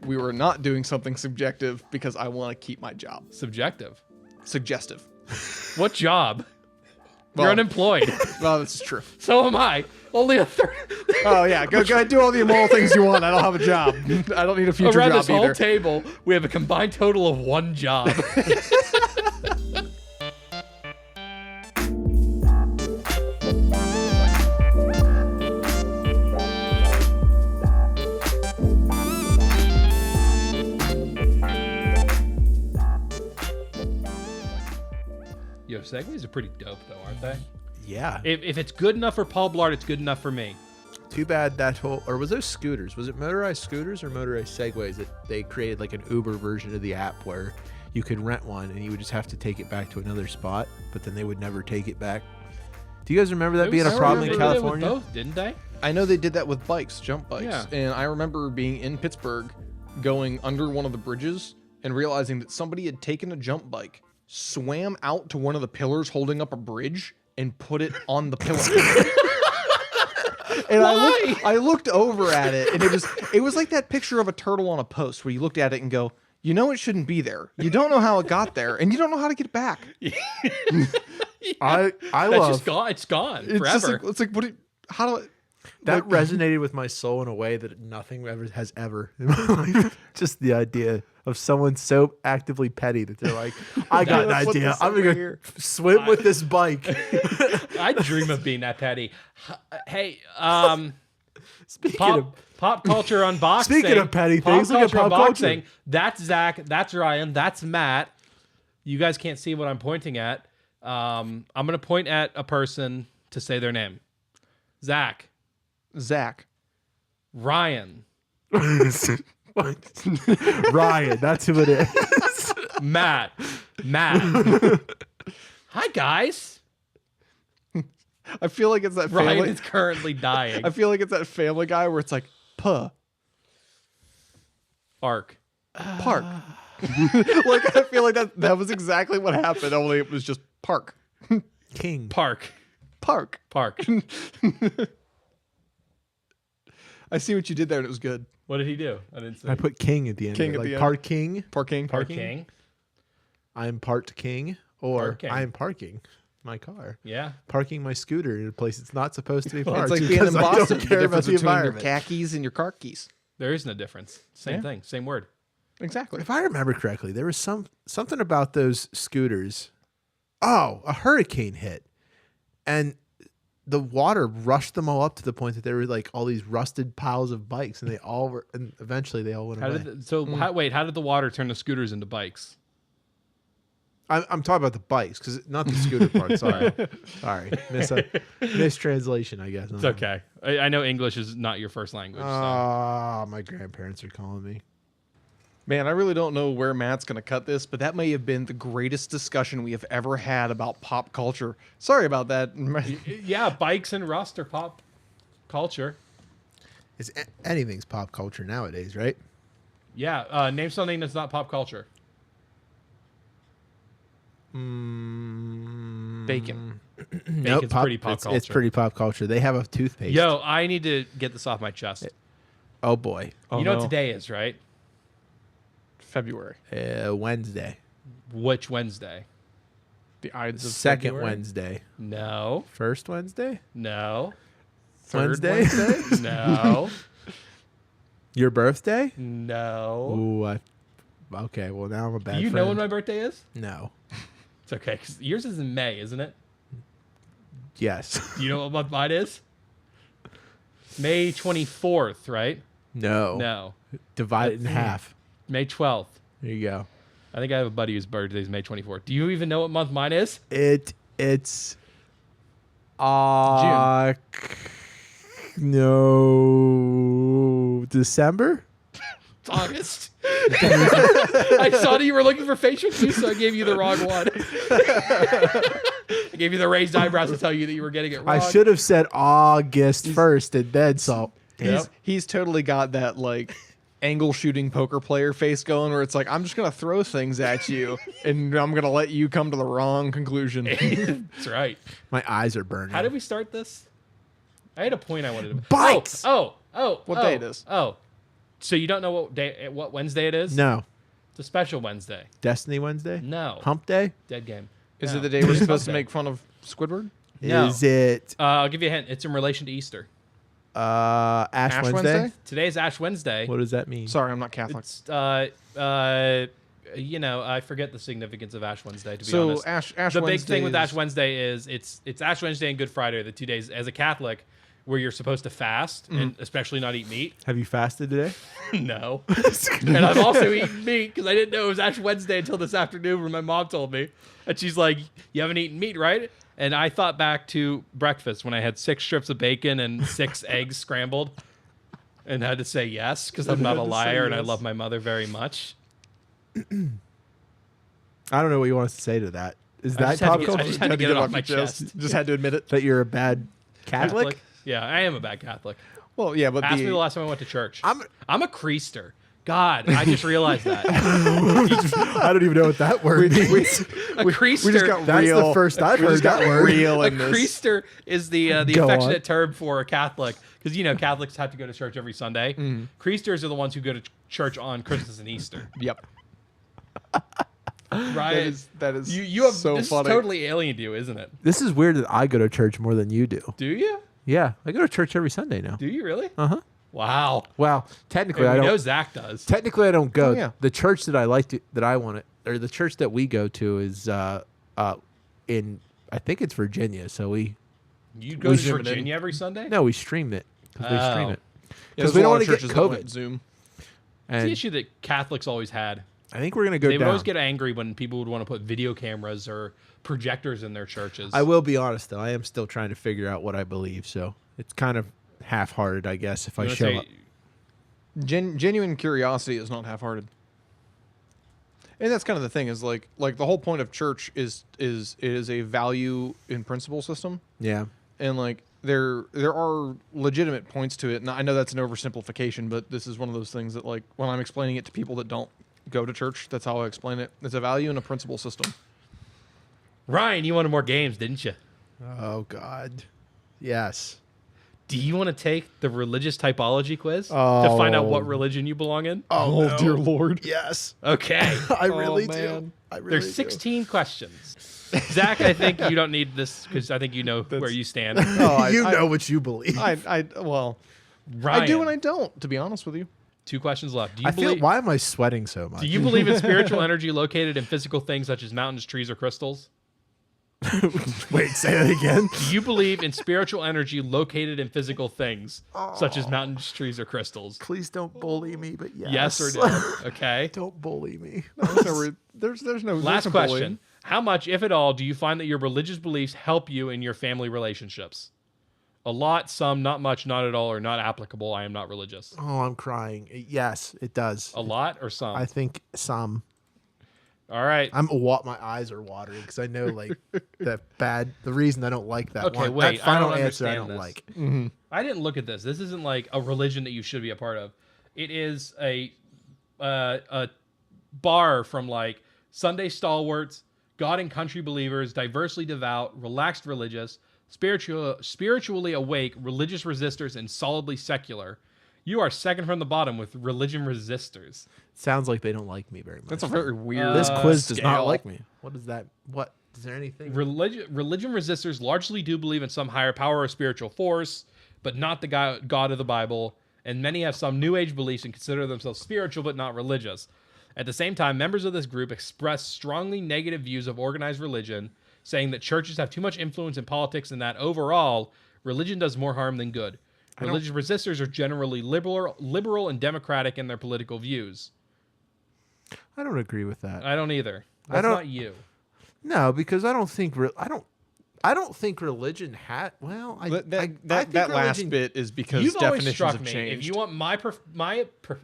we were not doing something subjective because I want to keep my job. Subjective. Suggestive. What job? Well, You're unemployed. Well, this is true. So am I. Only a third. Oh, yeah. Go ahead, do all the immoral things you want. I don't have a job. I don't need a future Around job this whole either. table, we have a combined total of 1 job. Yo, segways are pretty dope, though, aren't they? Yeah. If it's good enough for Paul Blart, it's good enough for me. Too bad that whole, or was those scooters? Was it motorized scooters or motorized segways that they created like an Uber version of the app where you could rent one and you would just have to take it back to another spot, but then they would never take it back? Do you guys remember that being a problem in California? Both, didn't they? I know they did that with bikes, jump bikes. Yeah. And I remember being in Pittsburgh, going under one of the bridges and realizing that somebody had taken a jump bike, swam out to one of the pillars holding up a bridge, and put it on the pillar. And I looked over at it, and it was like that picture of a turtle on a post where you looked at it and go, you know it shouldn't be there. You don't know how it got there, and you don't know how to get it back. I That's love just gone. It's gone It's just forever. like, it's like what? How do I? that resonated with my soul in a way that nothing ever has ever in my life. Just the idea of someone so actively petty that they're like, I got an Put idea. this I'm over gonna here. swim with this bike. I dream of being that petty. Hey, Speaking pop culture unboxing. Speaking of petty things, look at pop culture. That's Zach. That's Ryan. That's Matt. You guys can't see what I'm pointing at. I'm gonna point at a person to say their name. Zach. Ryan. Ryan, that's who it is. Matt. Hi guys. I feel like it's that Ryan family. is currently dying. I feel like it's that Family Guy where it's like, puh, Arc. park. Like, I feel like that was exactly what happened, only it was just park. King. Park. Park. What I see what you did there, and it was good. did he do? I didn't see. I put king at the end. King of at it. the Like end. parking. Parking. Parking. I'm part king, or Parking. I'm parking my car. Yeah. Parking my scooter in a place it's not supposed to be Well, parked. it's like being in because I don't Boston. The care about difference the between your environment. khakis and your car keys. There is no difference. Same Yeah. thing. Same word. Exactly. If I remember correctly, there was something about those scooters. Oh, a hurricane hit, and the water rushed them all up to the point that there were like all these rusted piles of bikes, and and eventually they all went away. How did the water turn the scooters into bikes? I'm talking about the bikes, because not the scooter part. Sorry, mistranslation, I guess. It's okay. I know English is not your first language. So. My grandparents are calling me. Man, I really don't know where Matt's going to cut this, but that may have been the greatest discussion we have ever had about pop culture. Sorry about that. Yeah, bikes and rust are pop culture. Anything's pop culture nowadays, right? Yeah, name something that's not pop culture. Bacon. Bacon's pretty pop culture. It's pretty pop culture. They have a toothpaste. Yo, I need to get this off my chest. Oh boy. Oh, you know no. what today is, right? February. Wednesday. Which Wednesday? The Ides of Second February? Wednesday. No. First Wednesday? No. Third Wednesday? No. Your birthday? No. Ooh, okay, well now I'm a bad Do you friend. know when my birthday is? No. It's okay, 'cause yours is in May, isn't it? Yes. Do you know what month mine is? May 24th, right? No. No. Divide it in half. May 12th. There you go. I think I have a buddy whose birthday is May 24th. Do you even know what month mine is? It's no, December? It's August. I saw that you were looking for facial cues, so I gave you the wrong one. I gave you the raised eyebrows to tell you that you were getting it wrong. I should have said August 1st and then salt. He's totally got that like angle shooting poker player face going where it's like, I'm just going to throw things at you and I'm going to let you come to the wrong conclusion. That's right. My eyes are burning. How did we start this? I had a point I wanted to Bikes! Oh. What day it is? Oh. So you don't know what Wednesday it is? No. It's a special Wednesday. Destiny Wednesday? No. Hump Day? Dead game. Is No. it the day we're supposed to Hump make fun of Squidward? No. Is it I'll give you a hint. It's in relation to Easter. Ash Wednesday? Wednesday? Today's Ash Wednesday. What does that mean? Sorry, I'm not Catholic. It's I forget the significance of Ash Wednesday, to be So honest. Ash The Wednesday big thing with is- Ash Wednesday is it's Ash Wednesday and Good Friday, the 2 days as a Catholic where you're supposed to fast and especially not eat meat. Have you fasted today? No. And I've also eaten meat because I didn't know it was Ash Wednesday until this afternoon when my mom told me. And she's like, you haven't eaten meat, right? And I thought back to breakfast when I had 6 strips of bacon and 6 eggs scrambled and had to say yes because I'm not a liar and I love my mother very much. I don't know what you want us to say to that. Is I that just had to pop get- culture? I just had to get it off my chest. Just had to admit it. That you're a bad Catholic? Yeah, I am a bad Catholic. Well, yeah, but Ask me the last time I went to church. I'm a creaster. God, I just realized that. I don't even know what that word means. A creaster. we just got That's real. the first I've we heard just got that word. real a in this. creaster is the Go affectionate on. term for a Catholic because Catholics have to go to church every Sunday. Creasters are the ones who go to church on Christmas and Easter. Yep. Right? That is You have so this funny. is totally alien to you, isn't it? This is weird that I go to church more than you do. Do you? Yeah, I go to church every Sunday now. Do you really? Uh-huh. Wow. Well, technically And I we know don't. Zach does. Technically, I don't go. Oh, yeah. The church that I like to, that I want to, or the church that we go to is in, I think it's Virginia. So we You go we to zoom it in. Virginia every Sunday? no, we streamed it because we stream Oh. it. Yeah, Because there's we a don't lot want of to get churches that won't COVID. Zoom. It's the And issue that Catholics always had. I think we're gonna go They would down. always get angry when people would want to put video cameras or projectors in their churches. I will be honest though, I am still trying to figure out what I believe. So it's kind of half-hearted, I guess, if I You wanna show say- up. Genuine curiosity is not half-hearted. And that's kind of the thing is like the whole point of church is it is a value in principle system, Yeah. and like there are legitimate points to it. And I know that's an oversimplification, but this is one of those things that like when I'm explaining it to people that don't go to church, that's how I explain it. It's a value in a principle system. Ryan, you wanted more games, didn't you? Oh God. Yes. Do you want to take the religious typology quiz to find out Oh. what religion you belong in? Oh, no. dear Lord. Yes. Okay. I really do. man. I really There's 16 questions. Zach, I think you don't need this because I think you know where you stand. Oh, you know what you believe. Well, Ryan, I do and I don't. To be honest with you, 2 questions left. Do you I feel. believe? Why am I sweating so much? Do you believe in spiritual energy located in physical things such as mountains, trees, or crystals? Wait, say that again. Do you believe in spiritual energy located in physical things such as mountains, trees, or crystals? Please don't bully me, but yes. Yes or no? Okay. Don't bully me. there's no Last no question. bullying. How much, if at all, do you find that your religious beliefs help you in your family relationships? A lot, some, not much, not at all, or not applicable. I am not religious. Oh, I'm crying. Yes, it does. A lot or some? I think some. All right. My eyes are watering because I know like the reason I don't like that Okay, one. wait, That final I don't answer I understand don't this. like. I didn't look at this. This isn't like a religion that you should be a part of. It is a bar from like Sunday stalwarts, God and country believers, diversely devout, relaxed religious, spiritually awake, religious resistors, and solidly secular. You are second from the bottom with religion resistors. Sounds like they don't like me very much. That's a very weird. This quiz does not scale. like me. What is that? What is there anything? Religion resistors largely do believe in some higher power or spiritual force, but not the God of the Bible. And many have some New Age beliefs and consider themselves spiritual but not religious. At the same time, members of this group express strongly negative views of organized religion, saying that churches have too much influence in politics and that overall, religion does more harm than good. Religious resistors are generally liberal and democratic in their political views. I don't agree with that. I don't either. That's don't- not you. No, because I don't think I don't think religion had. Well, I That think last religion- bit is because You've always definitions struck have me. changed. If you want my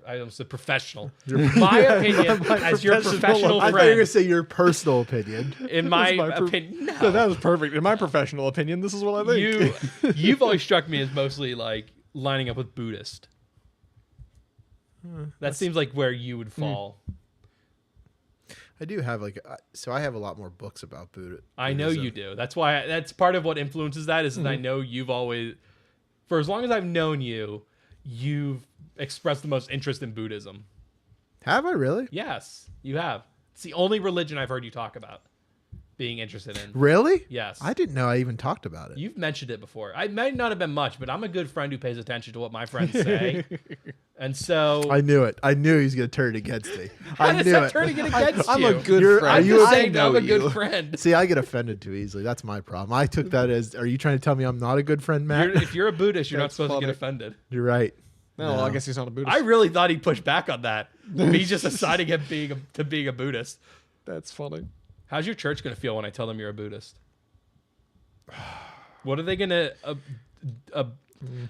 I almost said professional, my opinion as your professional I thought you were gonna friend. say your personal opinion. In my my per- opinion, No, that was perfect. In my professional opinion, this is what I think. you've always struck me as mostly like lining up with Buddhist. That seems like where you would fall. I do have so I have a lot more books about Buddha. I know Buddhism. you do. That's why. That's part of what influences that is that I know you've always, for as long as I've known you, you've expressed the most interest in Buddhism. Have I really? Yes, you have. It's the only religion I've heard you talk about being interested in. Really? Yes. I didn't know I even talked about it. You've mentioned it before. I might not have been much, but I'm a good friend who pays attention to what my friends say. And so I knew it. I knew he was going to turn against me. how I does kue that it. turn against I'm you? a good You're- friend. are I'm you just a- saying I'm a good you. friend. See, I get offended too easily. That's my problem. I took that as, are you trying to tell me I'm not a good friend, Matt? If you're a Buddhist, you're not That's supposed to funny. get offended. You're right. No, No. I guess he's not a Buddhist. I really thought he'd push back on that. He's just assigning him to being a Buddhist. That's funny. How's your church going to feel when I tell them you're a Buddhist? What are they going to...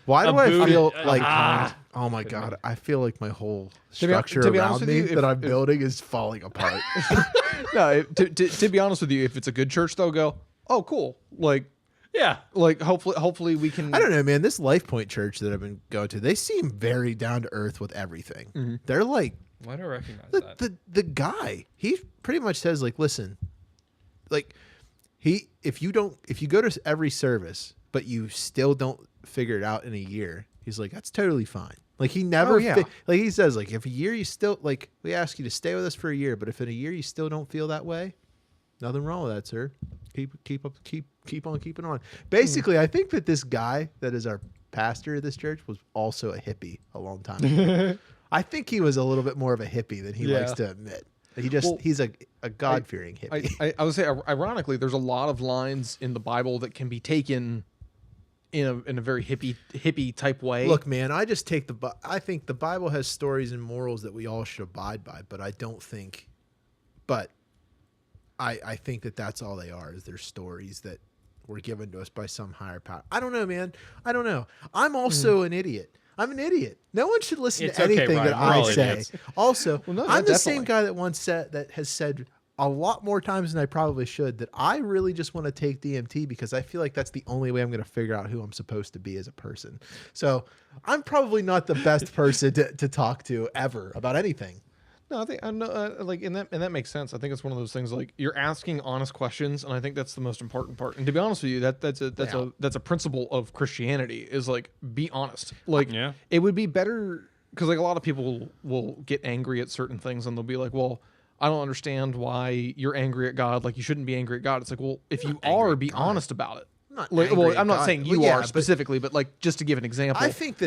Why do A I Buddha- feel like, ah. oh my God, I feel like my whole To be structure honest around with me you, that I'm if- building is falling apart. No, to be honest with you, if it's a good church, they'll go, oh, cool. Yeah. Hopefully we can. I don't know, man. This Life Point church that I've been going to, they seem very down to earth with everything. Mm-hmm. They're like, Why do I recognize the, that? the guy, he pretty much says like, listen, like if you go to every service, but you still don't figure it out in a year, he's like, that's totally fine. Like he never, Oh, yeah. like he says, like if a year you still, like we ask you to stay with us for a year, but if in a year you still don't feel that way, nothing wrong with that, sir. Keep on keeping on. Basically, I think that this guy that is our pastor of this church was also a hippie a long time ago. I think he was a little bit more of a hippie than he Yeah. likes to admit. Well, He's a God-fearing hippie. I would say, ironically, there's a lot of lines in the Bible that can be taken in a very hippie type way. Look, man, I just take I think the Bible has stories and morals that we all should abide by, but I don't think, I think that that's all they are, is they're stories that were given to us by some higher power. I don't know, man. I don't know. I'm also an idiot. I'm an idiot. No one should listen It's to okay, anything Ryan. that We're I all say. idiots. Also, Well, no, I'm the same definitely. guy that once said, that has said a lot more times than I probably should, that I really just want to take DMT because I feel like that's the only way I'm going to figure out who I'm supposed to be as a person. So I'm probably not the best person to talk to ever about anything. No, I think and that makes sense. I think it's one of those things like you're asking honest questions, and I think that's the most important part. And to be honest with you, that's a principle of Christianity is like be honest. Like Yeah. it would be better because like a lot of people will get angry at certain things, and they'll be like, "Well, I don't understand why you're angry at God. Like you shouldn't be angry at God." It's like, well, if you are, be honest about it. Not Like, angry well, at I'm not God. saying Well, you yeah, are but specifically, but like just to give an example. I think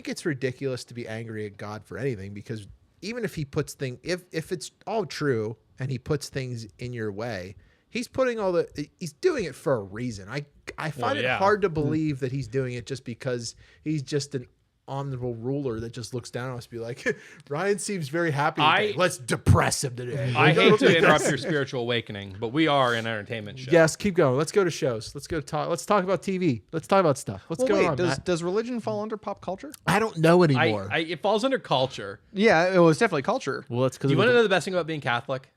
it's ridiculous to be angry at God for anything, because even if he puts things, if it's all true and he puts things in your way, he's doing it for a reason. I find it yeah. hard to believe that he's doing it just because he's just an honorable ruler that just looks down on us and be like, Ryan seems very happy today. Let's depress him today. I hate to interrupt your spiritual awakening, but we are an entertainment show. Yes, keep going. Let's go to shows. Let's talk about TV. Let's talk about stuff. What's going on, Matt? does religion fall under pop culture? I don't know anymore. It falls under culture. Yeah, it was definitely culture. well, that's because You want to know the best thing about being Catholic?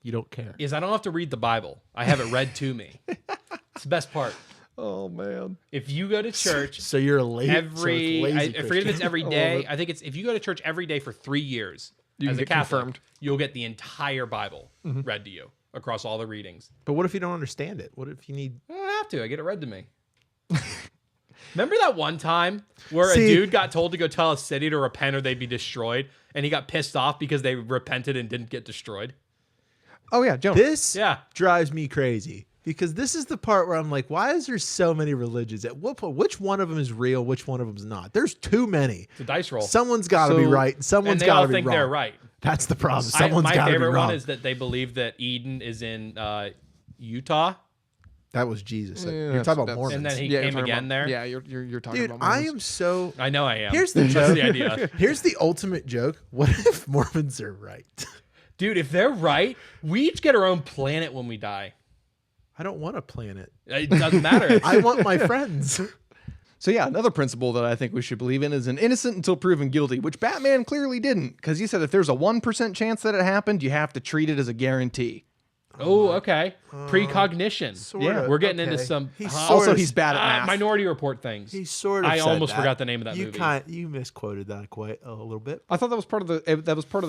you don't care. Is I don't have to read the Bible. I have it read to me. It's the best part. Oh man. If you go to church So you're a lazy. I forget if it's Christian. every love day. it. I think it's if you go to church every day for 3 years You as a get Catholic, confirmed. you'll get the entire Bible read to you across all the readings. But what if you don't understand it? What if you need? I don't have to. I get it read to me. Remember that one time where See- a dude got told to go tell a city to repent or they'd be destroyed, and he got pissed off because they repented and didn't get destroyed? Oh yeah, Jonah. This Yeah. drives me crazy, because this is the part where I'm like, why is there so many religions? At what point, which one of them is real? Which one of them's not? There's too many. It's a dice roll. Someone's got to be So- right, and someone's and they got all to be think wrong. they're right. That's the problem. Someone's My got to be favorite wrong. one is that they believe that Eden is in Utah, That was Jesus. Yeah, You're that's- talking about that's- Mormons. and then he Yeah, you're came talking again about- there. Yeah, you're talking Dude, about I Mormons. am so. I know I am. Here's the That's joke. the idea. Here's the ultimate joke. What if Mormons are right? Dude, if they're right, we each get our own planet when we die. I don't want a planet. It doesn't matter. I want my friends. So yeah, another principle that I think we should believe in is an innocent until proven guilty, which Batman clearly didn't, because he said if there's a 1% chance that it happened, you have to treat it as a guarantee. Oh, okay. Precognition. Sorta, We're getting okay. into some Also, he's bad at math. Minority Report things. He sort of. I said almost that. forgot the name of that movie. You misquoted that quite a little bit. I thought that was part of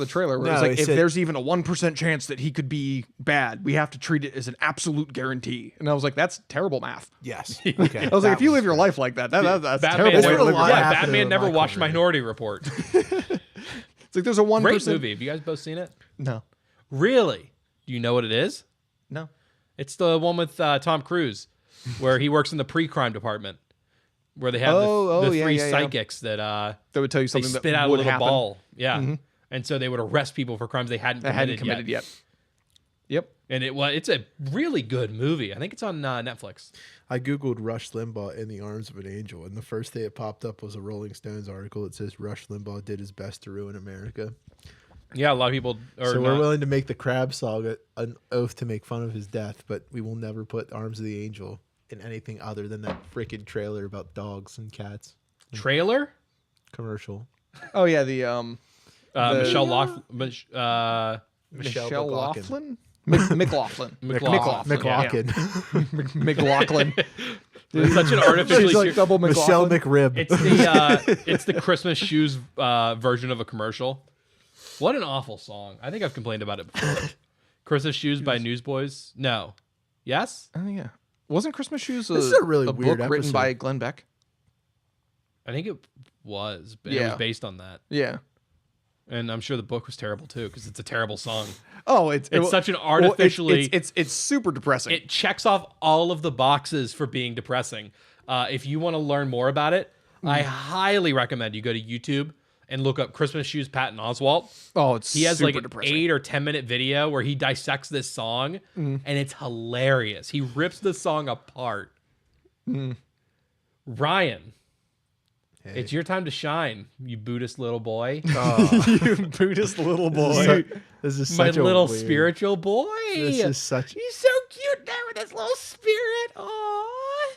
the trailer where No, it was like, it if said- there's even a 1% chance that he could be bad, we have to treat it as an absolute guarantee. And I was like, that's terrible math. Yes. Okay. I was like, if you live your life like that, that's Batman, terrible way to There's live a your lot life. happening Batman in never my watched corner. Minority Report. It's like there's a 1%. Great movie. Have you guys both seen it? No. Really? Do you know what it is? No. It's the one with Tom Cruise, where he works in the pre-crime department, where they have the yeah, three yeah, yeah. psychics that That would tell you they something spit that out a would little happen. ball. Yeah. And so they would arrest people for crimes they hadn't That committed, hadn't committed yet. Yep. And it's a really good movie. I think it's on Netflix. I googled Rush Limbaugh in the arms of an angel, and the first thing it popped up was a Rolling Stones article that says Rush Limbaugh did his best to ruin America. Yeah, a lot of people are. So we're willing to make the Crab Saga an oath to make fun of his death, but we will never put Arms of the Angel in anything other than that freaking trailer about dogs and cats trailer. commercial. Oh yeah, the Michelle Laughlin. Michelle Michelle McLaughlin. Laughlin. McLaughlin. McLaughlin. McLaughlin. McLaughlin. It's such an artificially. She's like double Michelle McLaughlin. McRib. It's the Christmas shoes version of a commercial. What an awful song! I think I've complained about it before. Christmas Shoes by Newsboys. No. Yes. Oh yeah. Wasn't Christmas Shoes This is a really weird book written episode. by Glenn Beck? I think it was. But it Yeah. was based on that, Yeah. and I'm sure the book was terrible too because it's a terrible song. Oh, it's such an well, artificially. it's super depressing. It checks off all of the boxes for being depressing. If you want to learn more about it, I highly recommend you go to YouTube and look up Christmas Shoes Patton Oswalt. Oh, it's He has super like an depressing. 8 or 10 minute video where he dissects this song, and it's hilarious. He rips the song apart. Ryan, Hey. it's your time to shine, you Buddhist little boy. You Buddhist little boy. This is My such a little weird- spiritual boy. This is such. He's so cute there with his little spirit. Aww.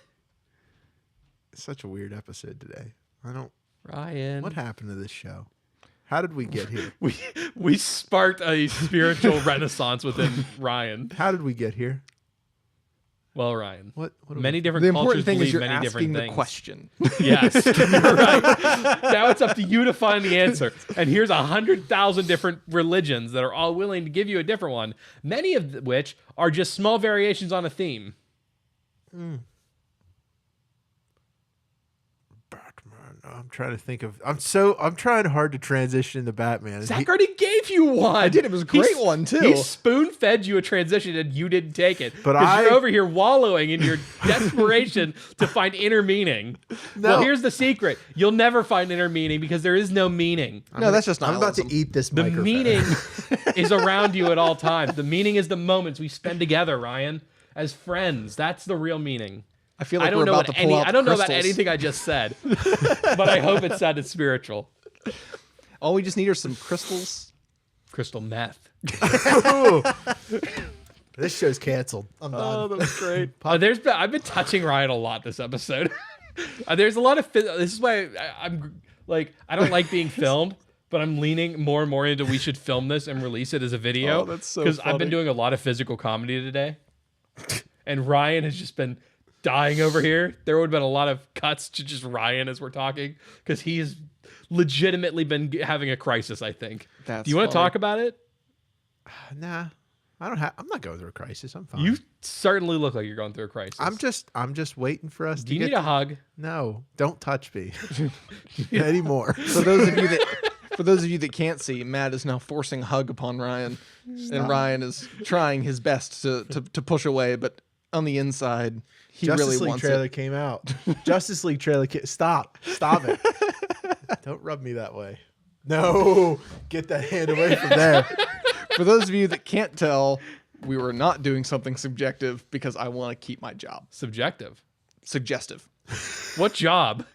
Such a weird episode today. I don't. Ryan. What happened to this show? How did we get here? We sparked a spiritual renaissance within Ryan. How did we get here? Well, Ryan. What? What Many different The cultures important thing believe is you're many different asking the things. question. Yes, you're right. Now it's up to you to find the answer. And here's 100,000 different religions that are all willing to give you a different one, many of which are just small variations on a theme. Batman. I'm trying to think of. I'm trying hard to transition into Batman. Zach already gave you one. I did. It was a great one, too. He spoon-fed you a transition and you didn't take it. But 'Cause you're I- over here wallowing in your desperation to find inner meaning. Well, No. here's the secret. You'll never find inner meaning because there is no meaning. No, that's just I'm about to nihilism. eat this The microphone. meaning is around you at all times. The meaning is the moments we spend together, Ryan, as friends. That's the real meaning. I feel like I don't we're know about what to pull out I don't know about crystals. anything I just said, but I hope it sounded spiritual. All we just need are some crystals. Crystal meth. This show's canceled. I'm done. that was great. I've been touching Ryan a lot this episode. There's a lot of this is why I'm like I don't like being filmed, but I'm leaning more and more into we should film this and release it as a video. Oh, that's so because I've been funny. doing a lot of physical comedy today, and Ryan has just been dying over here. There would have been a lot of cuts to just Ryan as we're talking because he's legitimately been having a crisis. I think. That's Do you want to funny. talk about it? Nah, I don't have. I'm not going through a crisis. I'm fine. You certainly look like you're going through a crisis. I'm just waiting for us Do to you get. need a hug? No, don't touch me anymore. For those of you that can't see, Matt is now forcing a hug upon Ryan, and Ryan is trying his best to push away, but on the inside, he Justice really League wants trailer it. came out. Justice League trailer. Stop it. Don't rub me that way. No, get that hand away from there. For those of you that can't tell, we were not doing something subjective because I want to keep my job. Subjective. Suggestive. What job?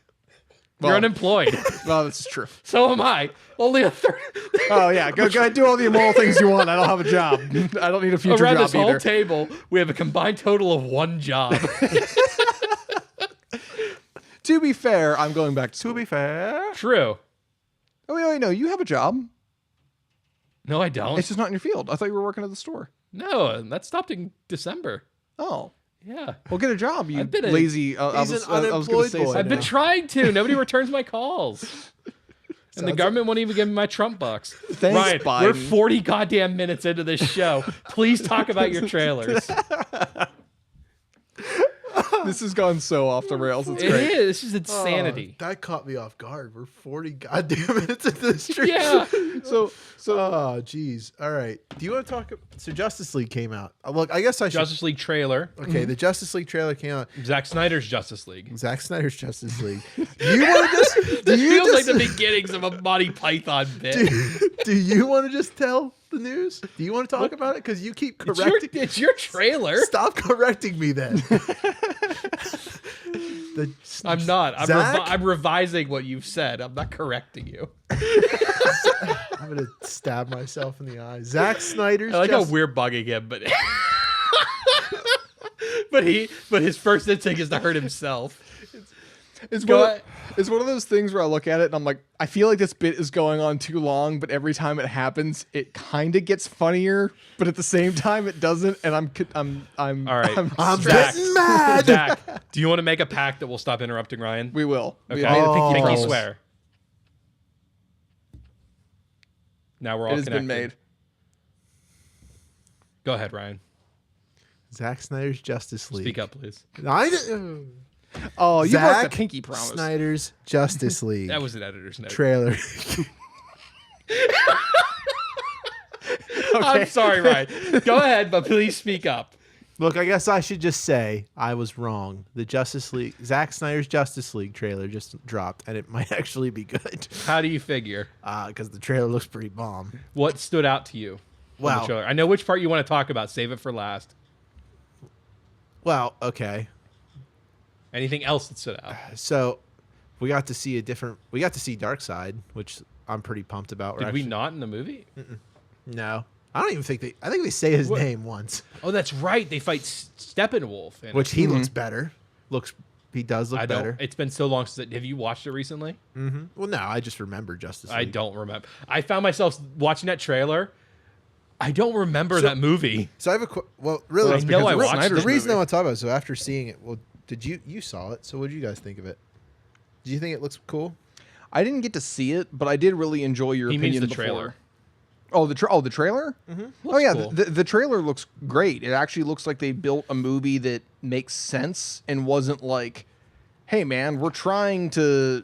Well- You're unemployed. Well, this is true. So am I. Only a third. Oh yeah, go ahead, do all the immoral things you want. I don't have a job. I don't need a future Around job this whole either. table, we have a combined total of one job. To be fair, I'm going back To be fair, True. Oh wait, no, you have a job. No, I don't. It's just not in your field. I thought you were working at the store. No, that stopped in December. Oh, Yeah. well, get a job, you I've been lazy. I He's was an gonna unemployed say boy something. I've been now. trying to. Nobody returns my calls. And the government won't even give me my Trump bucks. Thanks, Ryan, we're Biden. 40 goddamn minutes into this show. Please talk about your trailers. This has gone so off the rails. It's It great. is. This is insanity. That caught me off guard. We're 40 goddamn minutes into this stream. Yeah. So Oh, geez. All right. Do you want to talk? So Justice League came out. Look, I guess I should. Justice League trailer. Okay, the Justice League trailer came out. Zack Snyder's Justice League. Zack Snyder's Justice League. You want to just? This feels like the beginnings of a Monty Python bit. Do you want to just tell the news? Do you want to talk about it? Because you keep correcting. It's your trailer. Stop correcting me then. I'm not. Zach? I'm revising what you've said. I'm not correcting you. I'm gonna stab myself in the eye. Zack Snyder's. I like how we're bugging him, but but his first instinct is to hurt himself. it's Go one, ahead. it's one of those things where I look at it and I'm like, I feel like this bit is going on too long, but every time it happens, it kind of gets funnier, but at the same time, it doesn't. And I'm All right. I'm Zach. getting mad. Zach, do you want to make a pact that will stop interrupting Ryan? We will. Okay. We made a pinky Pinky promise. swear. Now we're all It has connected. been made. Go ahead, Ryan. Zack Snyder's Justice League. Speak up, please. Oh, you broke the Zack pinky promise. Snyder's Justice League That was an editor's note. trailer. I'm sorry, Ryan. Go ahead, but please speak up. Look, I guess I should just say I was wrong. The Justice League, Zack Snyder's Justice League trailer just dropped, and it might actually be good. How do you figure? Because the trailer looks pretty bomb. What stood out to you? from the Wow. trailer? I know which part you want to talk about. Save it for last. Well, okay. Anything else that stood out? So we got to see Darkseid, which I'm pretty pumped about. Did we not in the movie? No. I don't even think I think they say his What? name once. Oh, that's right. They fight Steppenwolf. in it. Which he looks better. He does look I don't. better. It's been so long since. Have you watched it recently? Well, no, I just remember Justice League. I don't remember. I found myself watching that trailer. I don't remember that movie. So I have well, really, I it's know because I the- watched the Snyder's reason I movie. want to talk about it, so after seeing it, well, you saw it, so what did you guys think of it? Do you think it looks cool? I didn't get to see it, but I did really enjoy your He means opinion the before. trailer. Oh, the trailer? Oh yeah, cool. the trailer looks great. It actually looks like they built a movie that makes sense and wasn't like, hey man, we're trying to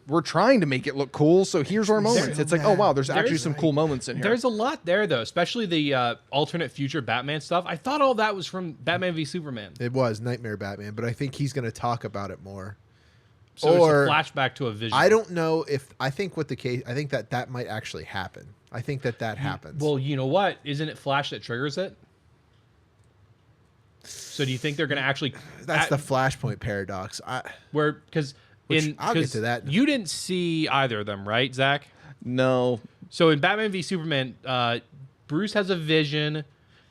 make it look cool, so here's our moments. It's like, oh wow, there's actually some cool moments in here. There's a lot there, though, especially the alternate future Batman stuff. I thought all that was from Batman v Superman. It was Nightmare Batman, but I think he's going to talk about it more. So Or- it's a flashback to a vision. I don't know if I think that might actually happen. I think that happens. Well, you know what? Isn't it Flash that triggers it? So do you think they're going to actually... that's the Flashpoint paradox. Because I'll get to that. You didn't see either of them, right, Zach? No. So in Batman v Superman, Bruce has a vision,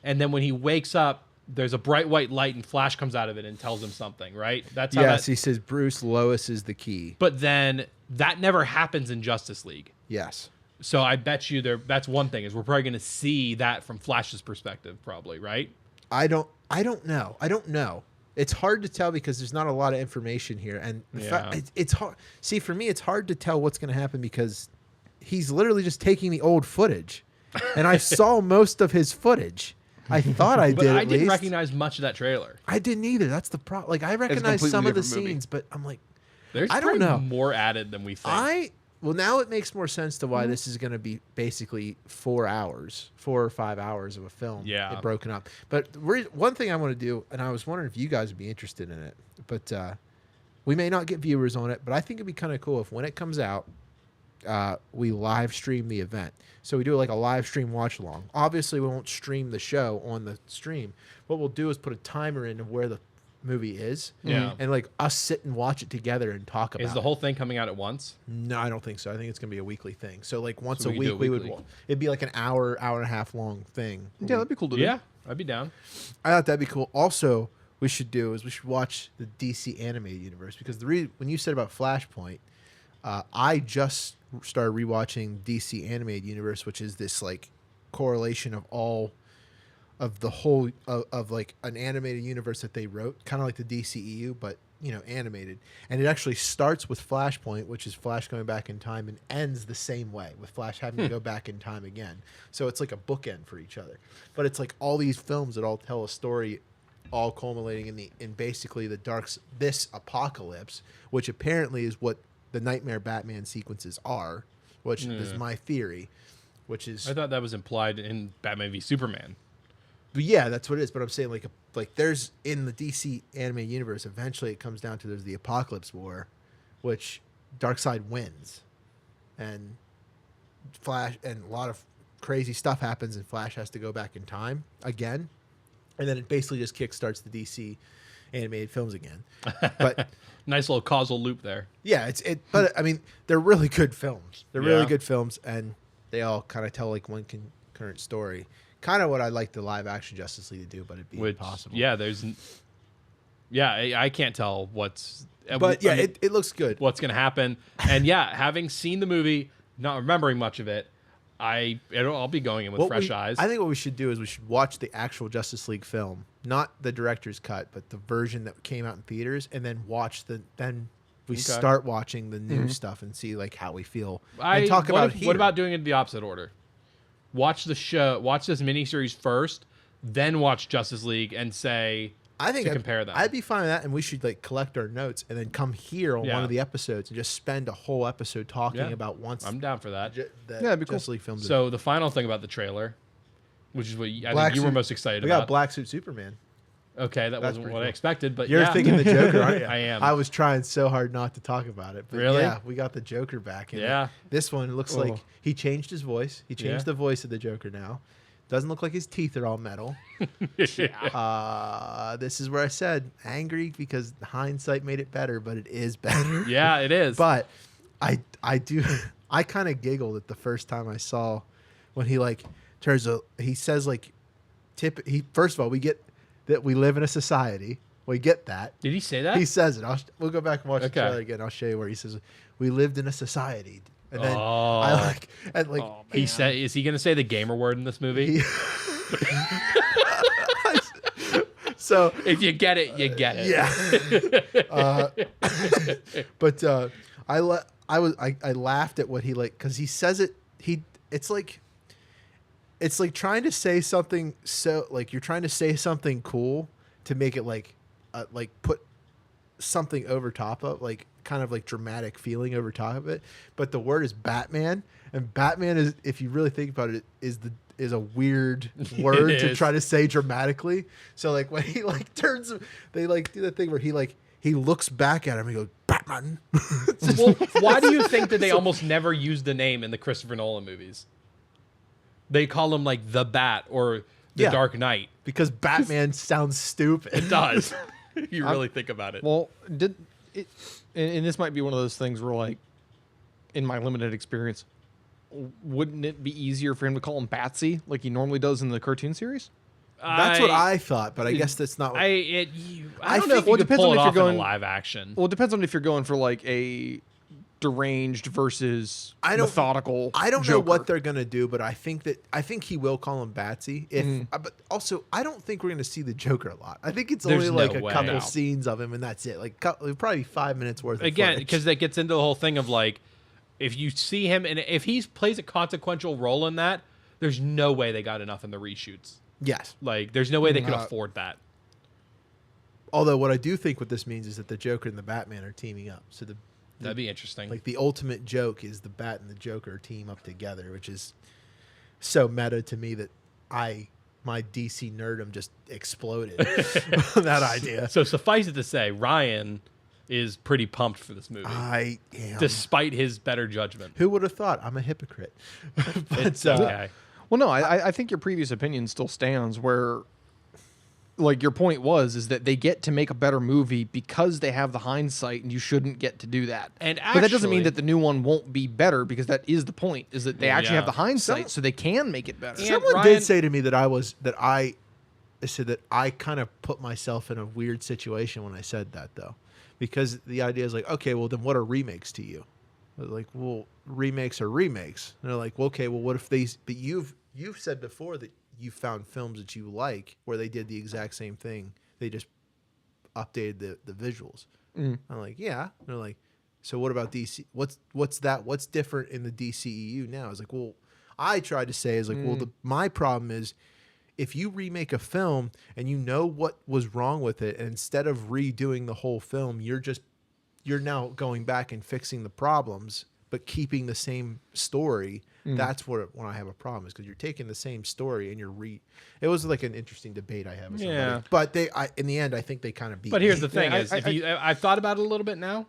and then when he wakes up, there's a bright white light, and Flash comes out of it and tells him something, right? That's how Yes, that... he says Bruce Lois is the key. But then that never happens in Justice League. Yes. So I bet you that's one thing, is we're probably going to see that from Flash's perspective, probably, right? I don't know. It's hard to tell because there's not a lot of information here, and in fact, it's hard. See, for me, it's hard to tell what's going to happen because he's literally just taking the old footage, and I saw most of his footage. I thought I But did. I at didn't least. recognize much of that trailer. I didn't either. That's the problem. Like I recognize completely some of the different movie. scenes, but I'm like, There's I don't probably know. more added than we think. Well, now it makes more sense to why this is going to be basically 4 or 5 hours of a film. Yeah. Broken up. But one thing I want to do, and I was wondering if you guys would be interested in it, but we may not get viewers on it, but I think it'd be kind of cool if when it comes out, we live stream the event. So we do like a live stream watch along. Obviously, we won't stream the show on the stream. What we'll do is put a timer in of where the movie is. Yeah. And like us sit and watch it together and talk about Is the it. whole thing coming out at once? No, I don't think so. I think it's going to be a weekly thing. So like once So a we could do week it we would weekly. it'd be like an hour and a half long thing. Yeah, that'd be cool to do. Yeah, I'd be down. I thought that'd be cool. Also, we should watch the DC animated universe because when you said about Flashpoint, I just started rewatching DC animated universe, which is this like correlation of all of the whole of like an animated universe that they wrote, kind of like the DCEU, but animated. And it actually starts with Flashpoint, which is Flash going back in time, and ends the same way with Flash having to go back in time again. So it's like a bookend for each other. But it's like all these films that all tell a story, all culminating in basically this apocalypse, which apparently is what the Nightmare Batman sequences are, which is my theory. Which is, I thought that was implied in Batman v Superman. But yeah, that's what it is. But I'm saying like there's in the DC anime universe, eventually it comes down to there's the Apocalypse War, which Darkseid wins, and Flash and a lot of crazy stuff happens, and Flash has to go back in time again, and then it basically just kickstarts the DC animated films again. But Nice little causal loop there. yeah, But I mean, they're really good films. They're really good films, and they all kind of tell like one concurrent story. Kind of what I'd like the live action Justice League to do, but it'd be impossible. Yeah, I can't tell what's. But yeah, it looks good. What's going to happen? And yeah, having seen the movie, not remembering much of it, I'll be going in with fresh eyes. I think what we should do is we should watch the actual Justice League film, not the director's cut, but the version that came out in theaters, and then start watching the new stuff and see like how we feel. And talk about what about doing it the opposite order? Watch the show, watch this miniseries first, then watch Justice League and say. I think compare them. I'd be fine with that, and we should like collect our notes and then come here on one of the episodes and just spend a whole episode talking about once. I'm down for that. It'd be cool. Justice League films. So the final thing about the trailer, which is what I think you were most excited about. We got Black Suit Superman. Okay, that wasn't what I expected, but you're thinking the Joker, aren't you? I am. I was trying so hard not to talk about it, but really? Yeah, we got the Joker back. And this one looks like he changed his voice. He changed the voice of the Joker now. Doesn't look like his teeth are all metal. This is where I said angry because hindsight made it better, but it is better. Yeah, it is. But I kind of giggled at the first time I saw when he like he says like first of all, we get that we live in a society. We get that. Did he say that? He says it. We'll go back and watch the trailer again. I'll show you where he says we lived in a society. And then he said, is he going to say the gamer word in this movie? So if you get it, you get it. Yeah. But I laughed at what he because he says it. It's like trying to say something you're trying to say something cool to make it put something over top of kind of like dramatic feeling over top of it, but the word is Batman, and Batman is, if you really think about it, is a weird word to try to say dramatically. So like when he turns, they do the thing where he looks back at him and he goes, Batman. Well, why do you think that they almost never use the name in the Christopher Nolan movies? They call him like the Bat or the Dark Knight because Batman sounds stupid. It does. You really think about it. Well, and this might be one of those things where, like, in my limited experience, wouldn't it be easier for him to call him Batsy like he normally does in the cartoon series? That's what I thought, but I guess that's not. I don't know if you could pull it off in a live action. Well, it depends on if you're going for like a deranged versus methodical. I don't Joker. know what they're gonna do, but I think he will call him Batsy. But also, I don't think we're gonna see the Joker a lot. I think it's only like a couple scenes of him, and that's it. Like probably 5 minutes worth. Again, because that gets into the whole thing of like, if you see him and if he plays a consequential role in that, there's no way they got enough in the reshoots. Yes, like there's no way they could afford that. Although what I do think what this means is that the Joker and the Batman are teaming up. So that'd be interesting. Like the ultimate joke is the Bat and the Joker team up together, which is so meta to me that my DC nerdom just exploded. That idea. So suffice it to say, Ryan is pretty pumped for this movie. I am. Despite his better judgment. Who would have thought? I'm a hypocrite. But, it's okay. Well, no, I think your previous opinion still stands where, like, your point is that they get to make a better movie because they have the hindsight, and you shouldn't get to do that. And but that doesn't mean that the new one won't be better, because that is the point, is that they actually have the hindsight, so they can make it better. Someone did say to me that I said that I kind of put myself in a weird situation when I said that, though, because the idea is like, okay, well, then what are remakes to you? Like, well, remakes are remakes. And they're like, well, okay, well, what if you've said before that you found films that you like where they did the exact same thing. They just updated the visuals. I'm like, yeah. And they're like, so what about DC? What's that? What's different in the DCEU now? I was like, well, I tried to say is like, well, my problem is if you remake a film and you know what was wrong with it, and instead of redoing the whole film, you're now going back and fixing the problems, but keeping the same story. That's when I have a problem, is because you're taking the same story and it was like an interesting debate I have with somebody. But in the end, I think they kind of beat. But here's me. the thing: I've thought about it a little bit now.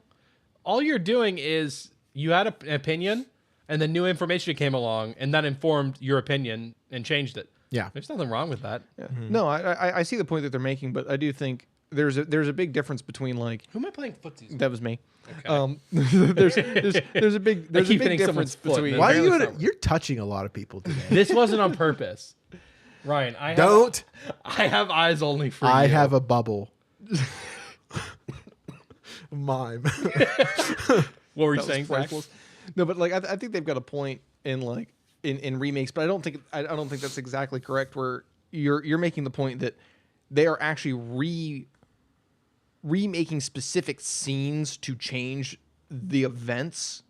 All you're doing is you had an opinion, and then new information came along, and that informed your opinion and changed it. Yeah, there's nothing wrong with that. Yeah. No, I see the point that they're making, but I do think there's a big difference between like. Who am I playing footsies? That was me. Okay. There's a big difference between. Why are you're touching a lot of people today? This wasn't on purpose, Ryan. I have eyes only for you. I have a bubble. Mime. What were you saying, Zach? No, but like I think they've got a point in like in remakes, but I don't think that's exactly correct. Where you're making the point that they are actually remaking specific scenes to change the events